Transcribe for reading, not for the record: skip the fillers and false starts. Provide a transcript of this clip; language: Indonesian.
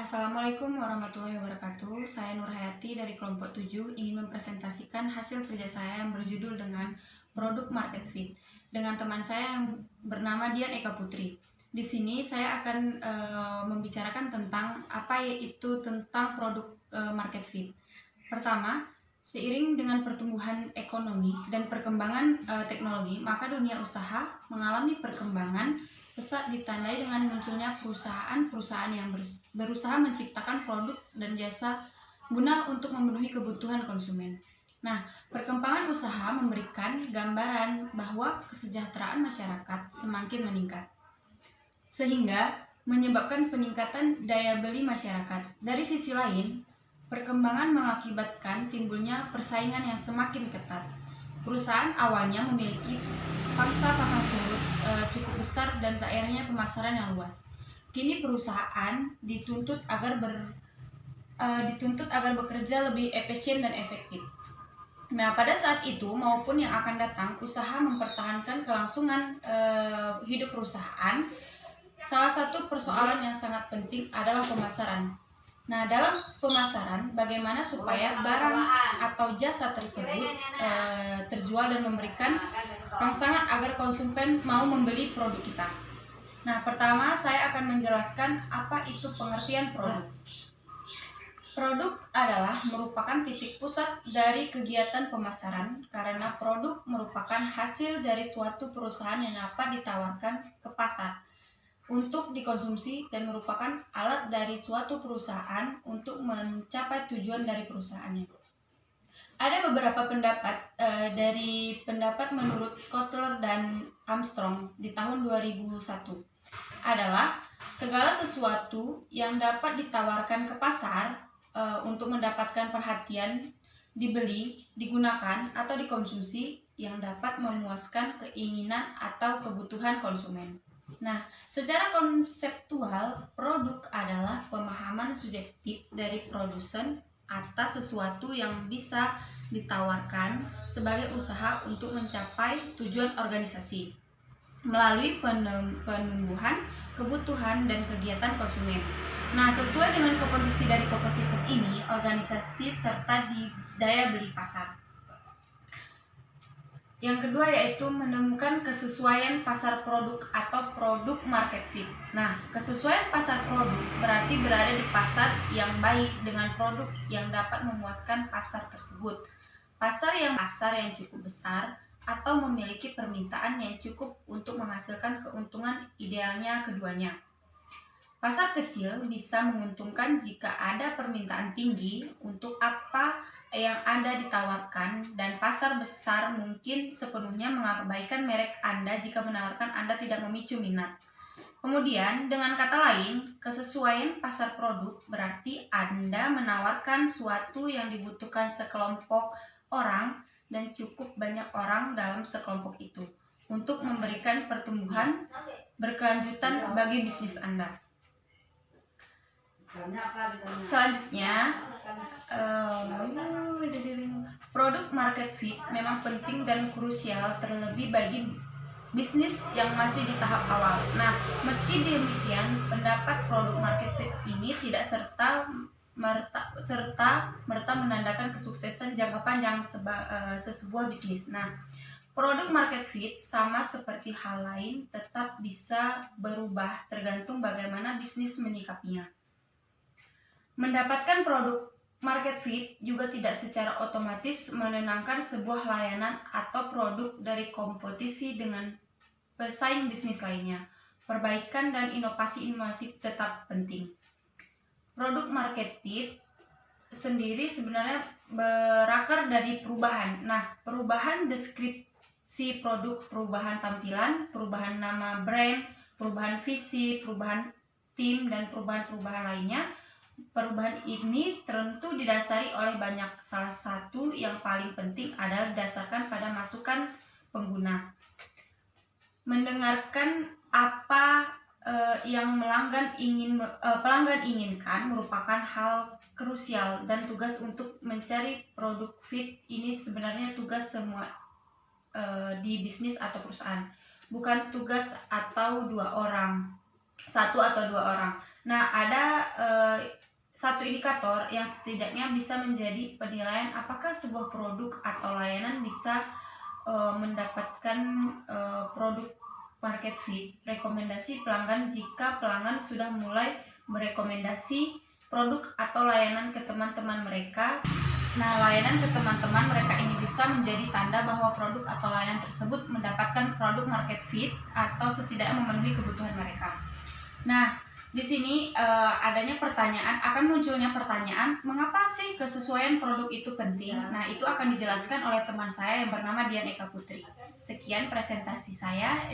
Assalamualaikum warahmatullahi wabarakatuh. Saya Nur Hayati dari kelompok 7 ingin mempresentasikan hasil kerja saya yang berjudul dengan Produk Market Fit dengan teman saya yang bernama Dian Eka Putri. Di sini saya akan membicarakan tentang apa itu tentang produk market fit. Pertama, seiring dengan pertumbuhan ekonomi dan perkembangan teknologi, maka dunia usaha mengalami perkembangan pesat ditandai dengan munculnya perusahaan-perusahaan yang berusaha menciptakan produk dan jasa guna untuk memenuhi kebutuhan konsumen. Nah, perkembangan usaha memberikan gambaran bahwa kesejahteraan masyarakat semakin meningkat, sehingga menyebabkan peningkatan daya beli masyarakat. Dari sisi lain, perkembangan mengakibatkan timbulnya persaingan yang semakin ketat. Perusahaan awalnya memiliki pangsa pasang surut cukup besar dan daerahnya pemasaran yang luas. Kini perusahaan dituntut agar bekerja lebih efisien dan efektif. Nah, pada saat itu maupun yang akan datang, usaha mempertahankan kelangsungan hidup perusahaan. Salah satu persoalan yang sangat penting adalah pemasaran. Nah, dalam pemasaran, bagaimana supaya barang atau jasa tersebut terjual dan memberikan rangsangan agar konsumen mau membeli produk kita. Nah, pertama saya akan menjelaskan apa itu pengertian produk. Produk adalah merupakan titik pusat dari kegiatan pemasaran karena produk merupakan hasil dari suatu perusahaan yang dapat ditawarkan ke pasar untuk dikonsumsi dan merupakan alat dari suatu perusahaan untuk mencapai tujuan dari perusahaannya. Ada beberapa pendapat dari pendapat menurut Kotler dan Armstrong di tahun 2001 adalah segala sesuatu yang dapat ditawarkan ke pasar untuk mendapatkan perhatian, dibeli, digunakan, atau dikonsumsi yang dapat memuaskan keinginan atau kebutuhan konsumen. Nah, secara konseptual, produk adalah pemahaman subjektif dari produsen atas sesuatu yang bisa ditawarkan sebagai usaha untuk mencapai tujuan organisasi melalui penumbuhan kebutuhan dan kegiatan konsumen. Nah, sesuai dengan komposisi dari kompositus ini, organisasi serta di daya beli pasar. Yang kedua yaitu menemukan kesesuaian pasar produk atau produk market fit. Nah, kesesuaian pasar produk berarti berada di pasar yang baik dengan produk yang dapat memuaskan pasar tersebut. Pasar yang cukup besar atau memiliki permintaan yang cukup untuk menghasilkan keuntungan, idealnya keduanya. Pasar kecil bisa menguntungkan jika ada permintaan tinggi untuk apa yang Anda ditawarkan, dan pasar besar mungkin sepenuhnya mengabaikan merek Anda jika menawarkan Anda tidak memicu minat. Kemudian, dengan kata lain, kesesuaian pasar produk berarti Anda menawarkan suatu yang dibutuhkan sekelompok orang dan cukup banyak orang dalam sekelompok itu untuk memberikan pertumbuhan berkelanjutan bagi bisnis Anda. Selanjutnya, produk market fit memang penting dan krusial terlebih bagi bisnis yang masih di tahap awal. Nah, meski demikian, pendapat produk market fit ini tidak serta merta menandakan kesuksesan jangka panjang sebuah bisnis. Nah, produk market fit sama seperti hal lain tetap bisa berubah tergantung bagaimana bisnis menyikapinya. Mendapatkan produk market fit juga tidak secara otomatis menenangkan sebuah layanan atau produk dari kompetisi dengan pesaing bisnis lainnya. Perbaikan dan inovasi tetap penting. Produk market fit sendiri sebenarnya berakar dari perubahan. Nah, perubahan deskripsi produk, perubahan tampilan, perubahan nama brand, perubahan visi, perubahan tim, dan perubahan-perubahan lainnya. Perubahan ini tentu didasari oleh banyak. Salah satu yang paling penting adalah didasarkan pada masukan pengguna. Mendengarkan apa yang pelanggan inginkan merupakan hal krusial dan tugas untuk mencari produk fit ini sebenarnya tugas semua di bisnis atau perusahaan, bukan tugas atau satu atau dua orang. Nah, ada satu indikator yang setidaknya bisa menjadi penilaian apakah sebuah produk atau layanan bisa mendapatkan produk market fit, rekomendasi pelanggan jika pelanggan sudah mulai merekomendasi produk atau layanan ke teman-teman mereka. Nah, layanan ke teman-teman mereka ini bisa menjadi tanda bahwa produk atau layanan tersebut mendapatkan produk market fit atau setidaknya memenuhi kebutuhan mereka. Nah, di sini akan munculnya pertanyaan, mengapa sih kesesuaian produk itu penting? Nah, itu akan dijelaskan oleh teman saya yang bernama Dian Eka Putri. Sekian presentasi saya.